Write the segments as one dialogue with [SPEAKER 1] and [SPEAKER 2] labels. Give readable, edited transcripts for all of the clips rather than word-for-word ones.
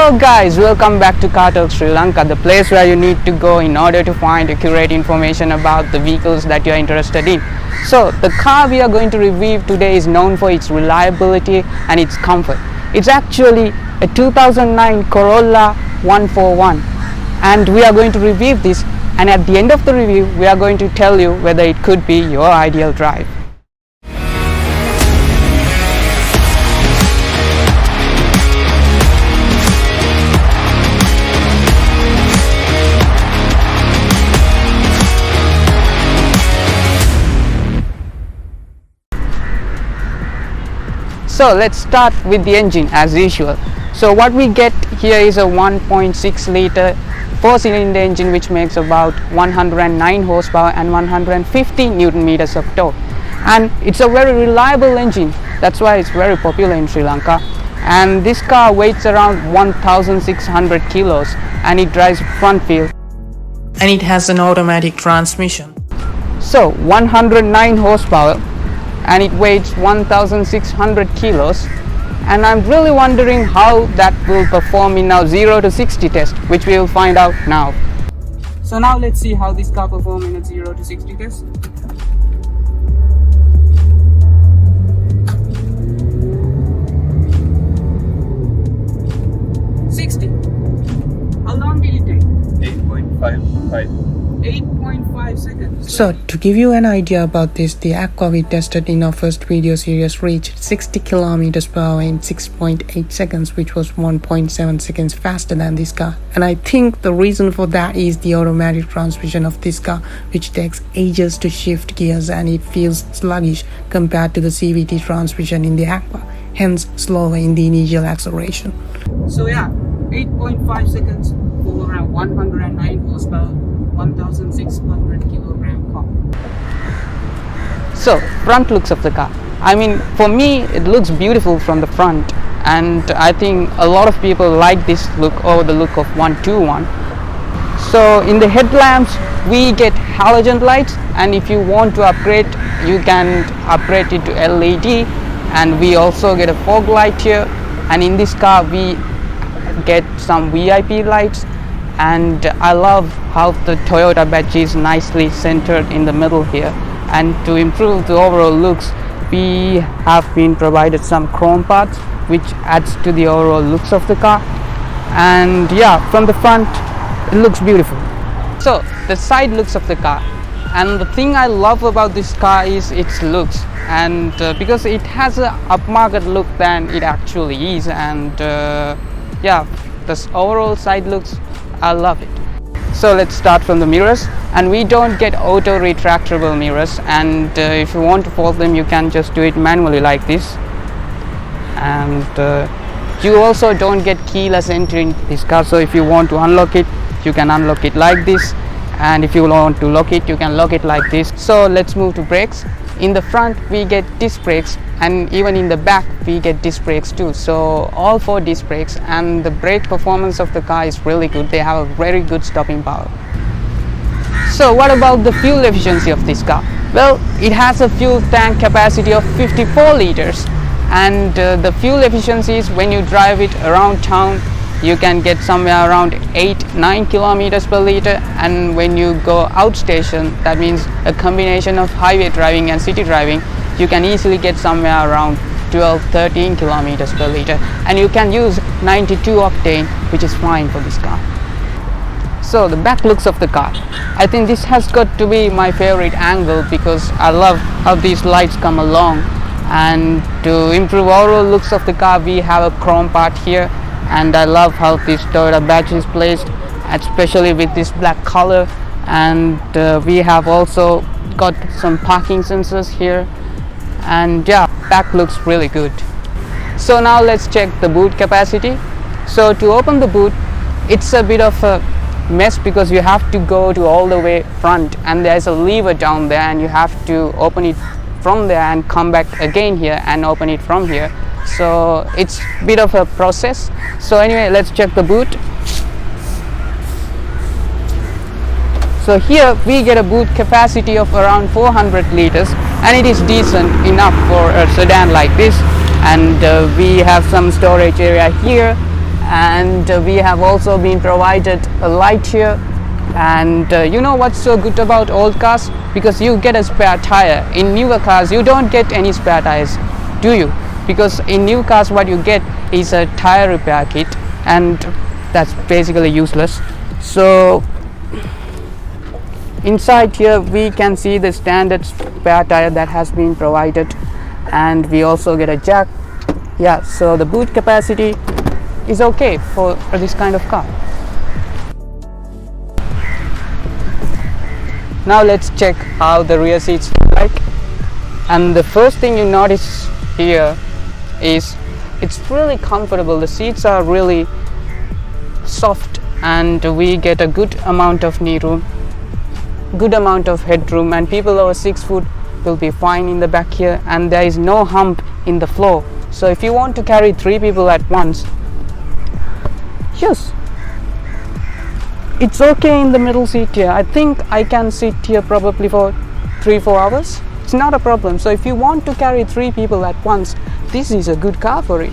[SPEAKER 1] Hello guys, welcome back to Cartalk Sri Lanka, the place where you need to go in order to find accurate information about the vehicles that you are interested in. So the car we are going to review today is known for its reliability and its comfort. It's actually a 2009 Corolla 141 and we are going to review this, and at the end of the review we are going to tell you whether it could be your ideal drive. So let's start with the engine as usual. So what we get here is a 1.6 liter 4-cylinder engine which makes about 109 horsepower and 150 Newton meters of torque. And it's a very reliable engine, that's why it's very popular in Sri Lanka. And this car weighs around 1,600 kilos and it drives front wheel.
[SPEAKER 2] And it has an automatic transmission.
[SPEAKER 1] So 109 horsepower and it weighs 1,600 kilos, and I'm really wondering how that will perform in our 0 to 60 test, which we will find out now. So now let's see how this car performs in a 0 to 60 test. How long did it take? 8.5 seconds.
[SPEAKER 2] So to give you an idea about this, the Aqua we tested in our first video series reached 60 kilometers per hour in 6.8 seconds, which was 1.7 seconds faster than this car. And I think the reason for that is the automatic transmission of this car, which takes ages to shift gears and it feels sluggish compared to the CVT transmission in the Aqua, hence slower in the initial acceleration.
[SPEAKER 1] So yeah, 8.5 seconds for a 109 horsepower 1,600 kilogram car. So front looks of the car, I mean, for me it looks beautiful from the front, and I think a lot of people like this look over the look of 121. So in the headlamps we get halogen lights, and if you want to upgrade you can upgrade it to LED, and we also get a fog light here. And in this car we get some VIP lights, and I love how the Toyota badge is nicely centered in the middle here. And to improve the overall looks, we have been provided some chrome parts which adds to the overall looks of the car. And yeah, from the front it looks beautiful. So the side looks of the car, and the thing I love about this car is its looks, and because it has a upmarket look than it actually is, and yeah, this overall side looks, I love it. So let's start from the mirrors, and we don't get auto retractable mirrors, and if you want to fold them you can just do it manually like this. And you also don't get keyless entry in this car, so if you want to unlock it you can unlock it like this, and if you want to lock it you can lock it like this. So let's move to brakes. In the front we get disc brakes, and even in the back we get disc brakes too, so all 4 disc brakes, and the brake performance of the car is really good. They have a very good stopping power. So what about the fuel efficiency of this car? Well, it has a fuel tank capacity of 54 liters, and the fuel efficiency is, when you drive it around town you can get somewhere around 8-9 kilometers per liter, and when you go outstation, that means a combination of highway driving and city driving, you can easily get somewhere around 12-13 kilometers per liter, and you can use 92 octane, which is fine for this car. So the back looks of the car, I think this has got to be my favorite angle, because I love how these lights come along. And to improve overall looks of the car we have a chrome part here, and I love how this Toyota badge is placed, especially with this black color. And we have also got some parking sensors here, and yeah, back looks really good. So now let's check the boot capacity. So to open the boot, it's a bit of a mess because you have to go to all the way front, and there's a lever down there, and you have to open it from there and come back again here and open it from here. So it's a bit of a process. So anyway, let's check the boot. So here we get a boot capacity of around 400 liters, and it is decent enough for a sedan like this. And we have some storage area here, and we have also been provided a light here. And you know what's so good about old cars? Because you get a spare tire. In newer cars you don't get any spare tires, do you? Because in new cars what you get is a tire repair kit, and that's basically useless. So inside here we can see the standard spare tire that has been provided, and we also get a jack. Yeah, so the boot capacity is okay for this kind of car. Now let's check how the rear seats look like. And the first thing you notice here is it's really comfortable. The seats are really soft, and we get a good amount of knee room, good amount of headroom, and people over 6 foot will be fine in the back here, and there is no hump in the floor. So if you want to carry 3 people at once, yes, it's okay in the middle seat here. I think I can sit here probably for 3-4 hours. It's not a problem. So if you want to carry 3 people at once, this is a good car for it.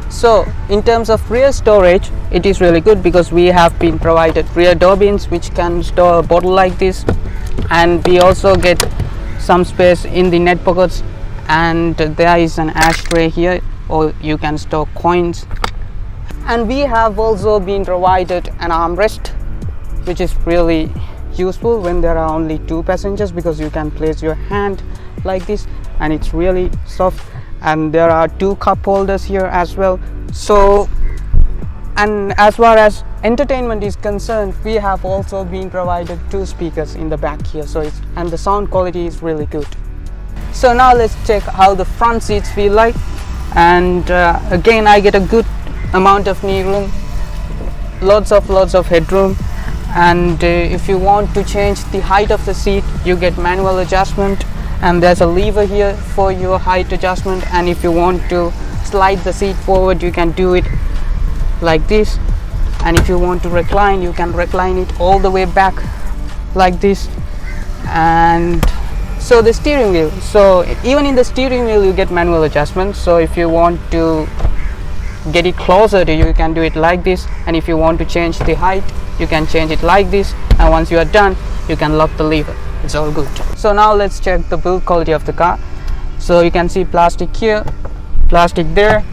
[SPEAKER 1] So in terms of rear storage, it is really good because we have been provided rear door bins which can store a bottle like this, and we also get some space in the net pockets, and there is an ashtray here, or you can store coins. And we have also been provided an armrest, which is really useful when there are only 2 passengers, because you can place your hand like this and it's really soft. And there are 2 cup holders here as well. So, and as far as entertainment is concerned, we have also been provided 2 speakers in the back here, so and the sound quality is really good. So now let's check how the front seats feel like. And again, I get a good amount of knee room, lots of headroom, and if you want to change the height of the seat, you get manual adjustment, and there's a lever here for your height adjustment. And if you want to slide the seat forward, you can do it like this, and if you want to recline, you can recline it all the way back like this. And so the steering wheel, so even in the steering wheel you get manual adjustment. So if you want to get it closer to you, you can do it like this, and if you want to change the height, you can change it like this, and once you are done, you can lock the lever. It's all good. So now let's check the build quality of the car. So you can see plastic here, plastic there,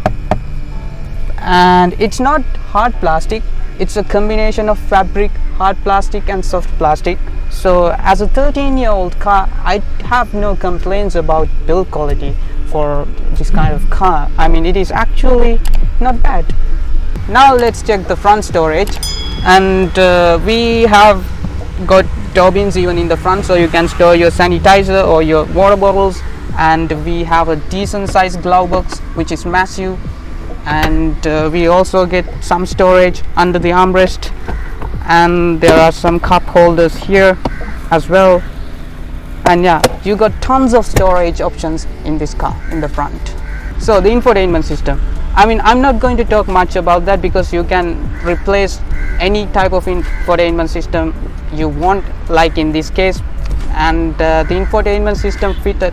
[SPEAKER 1] and it's not hard plastic, it's a combination of fabric, hard plastic and soft plastic. So as a 13-year-old car, I have no complaints about build quality for this kind of car. I mean, it is actually not bad. Now let's check the front storage, and we have got door bins even in the front, so you can store your sanitizer or your water bottles. And we have a decent sized glove box which is massive, and we also get some storage under the armrest, and there are some cup holders here as well. And yeah, you got tons of storage options in this car in the front. So the infotainment system, I mean, I'm not going to talk much about that because you can replace any type of infotainment system you want, like in this case. And the infotainment system fitted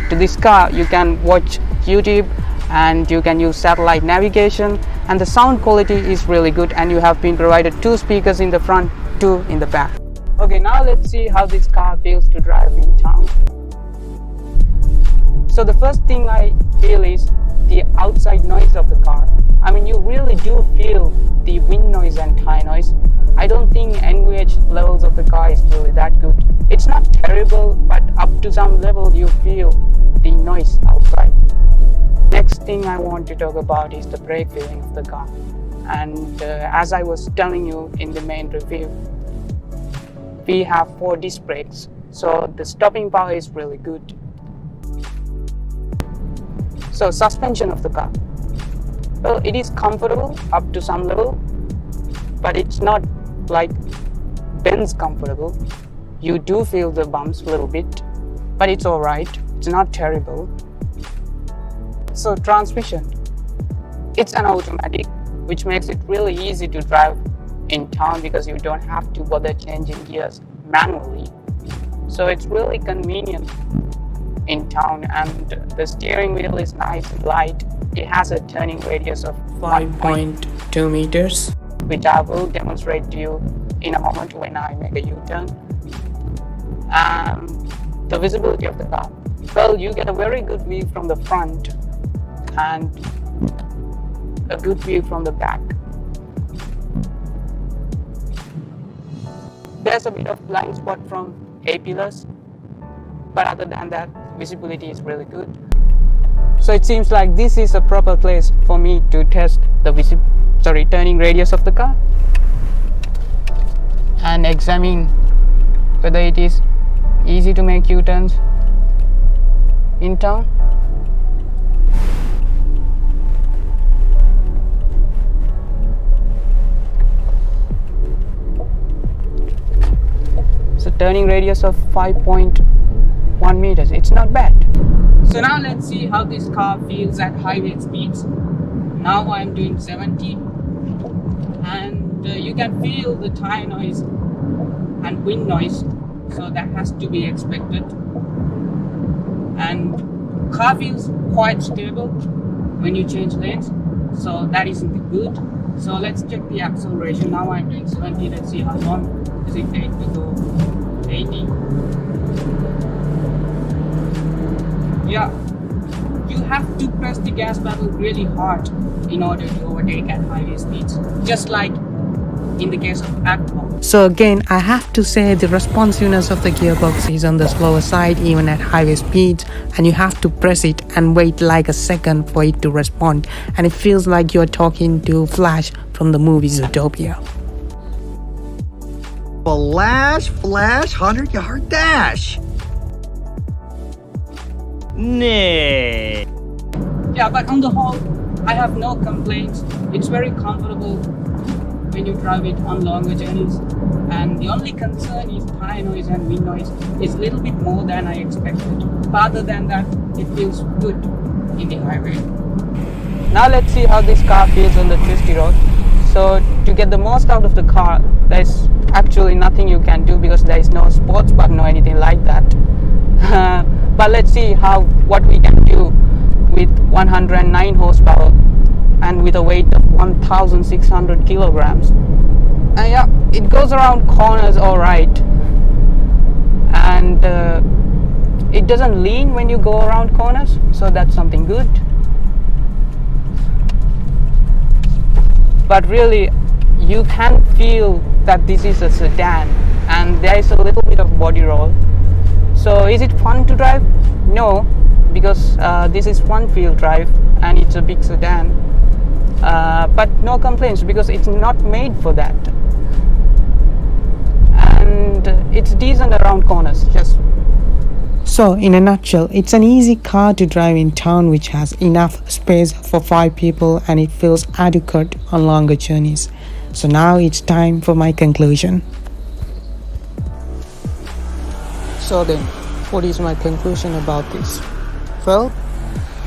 [SPEAKER 1] to this car, you can watch YouTube and you can use satellite navigation, and the sound quality is really good, and you have been provided 2 speakers in the front, 2 in the back. Okay, now let's see how this car feels to drive in town. So the first thing I feel is the outside noise of the car. I mean, you really do feel the wind noise and tire noise. I don't think NVH levels of the car is really that good. It's not terrible, but up to some level you feel the noise outside. Next thing I want to talk about is the brake feeling of the car. And as I was telling you in the main review, we have 4 disc brakes, so the stopping power is really good. So suspension of the car, well, it is comfortable up to some level, but it's not like Benz comfortable. You do feel the bumps a little bit, but it's alright, it's not terrible. So transmission, it's an automatic, which makes it really easy to drive in town because you don't have to bother changing gears manually. So it's really convenient. in town, and the steering wheel is nice and light. It has a turning radius of
[SPEAKER 2] 5.2 meters.
[SPEAKER 1] which I will demonstrate to you in a moment when I make a U-turn. The visibility of the car. Well, you get a very good view from the front and a good view from the back. There's a bit of blind spot from A-pillars, but other than that, visibility is really good. So it seems like this is a proper place for me to test the turning radius of the car and examine whether it is easy to make U-turns in town. So turning radius of 5.1 meters, it's not bad. So now let's see how this car feels at highway speeds. Now I'm doing 70 and you can feel the tire noise and wind noise, so that has to be expected. And car feels quite stable when you change lanes, so that isn't good. So let's check the acceleration. Now I'm doing 70. Let's see how long does it take to go 80. Yeah, you have to press the gas pedal really hard in order to overtake at highway speeds, just like in the case of Aqua.
[SPEAKER 2] So again, I have to say the responsiveness of the gearbox is on the slower side even at highway speeds, and you have to press it and wait like a second for it to respond, and it feels like you're talking to Flash from the movie Zootopia.
[SPEAKER 3] Flash, 100-yard dash. Nay.
[SPEAKER 1] Yeah, but on the whole, I have no complaints. It's very comfortable when you drive it on longer journeys. And the only concern is tire noise and wind noise. It's a little bit more than I expected. But other than that, it feels good in the highway. Now let's see how this car feels on the Twisty Road. So to get the most out of the car, there's actually nothing you can do because there is no sports button or anything like that. But let's see what we can do with 109 horsepower and with a weight of 1,600 kilograms. And yeah, it goes around corners all right, and it doesn't lean when you go around corners, so that's something good. But really, you can feel that this is a sedan and there is a little bit of body roll. So is it fun to drive? No, because this is one-wheel drive and it's a big sedan. But no complaints because it's not made for that. And it's decent around corners.
[SPEAKER 2] So in a nutshell, it's an easy car to drive in town which has enough space for 5 people, and it feels adequate on longer journeys. So now it's time for my conclusion. So then, what is my conclusion about this? Well,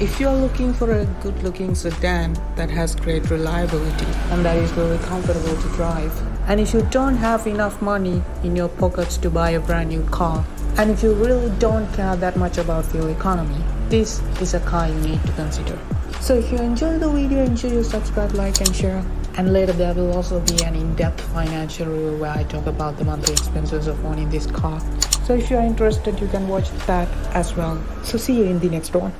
[SPEAKER 2] if you're looking for a good looking sedan that has great reliability and that is very comfortable to drive, and if you don't have enough money in your pockets to buy a brand new car, and if you really don't care that much about fuel economy, this is a car you need to consider. So if you enjoyed the video, ensure you subscribe, like and share. And later there will also be an in-depth financial review where I talk about the monthly expenses of owning this car. So if you're interested, you can watch that as well. So see you in the next one.